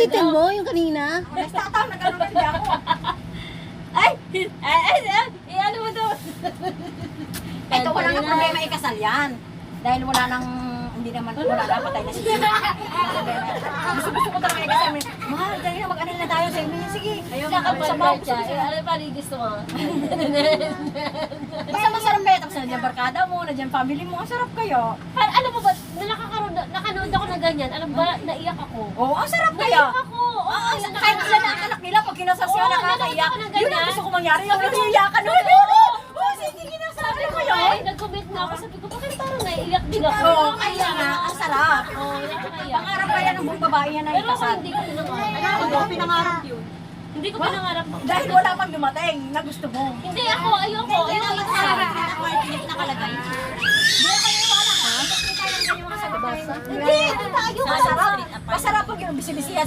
ulitin mo yung kanina? Nagtataw na gano'n hindi ako. Ano mo to? Ito wala nga problema ikasal yan. Dahil wala nang, hindi naman, wala na, patay na siya. Gusto ko talaga ikasal. Mahal, dahil na mag-anil na tayo sa inyo. Sige, Kapag sa bawang siya, ano pa rin gusto mo? Basta masarap kayo. Tapos nandiyan barkada mo, nandiyan family mo. Ang sarap kayo. Alam mo ba, nakanood ako na ganyan, alam ba, naiyak ako. Oo, ang sarap kayo. Naiyak ako. Oo, Kahit sila na ang anak nila, pag kinasal sila Oo, nakakaiyak. nanonood ako ng ganyan. Yun ang gusto ko mangyari. Yung naiiyakan nun. Oo, sige, kinasabi ko yun. Ay, nag-comment na ako, sabi ko, bakit parang naiiyak din ako? Oo, kaya nga, ang sarap. Oo, nakakaiyak. Pangarap pa yan ng buong babae yan na Pero ako ikasal. hindi ko pinangarap. Ano, pinangarap yun. Hindi ko pinangarap. Dahil wala pang dumating na gusto mo. Hindi ako, ayoko ikasal. Nakalagay. Hindi, ito tayo. Masarap. Masarap pag yung bisibisihan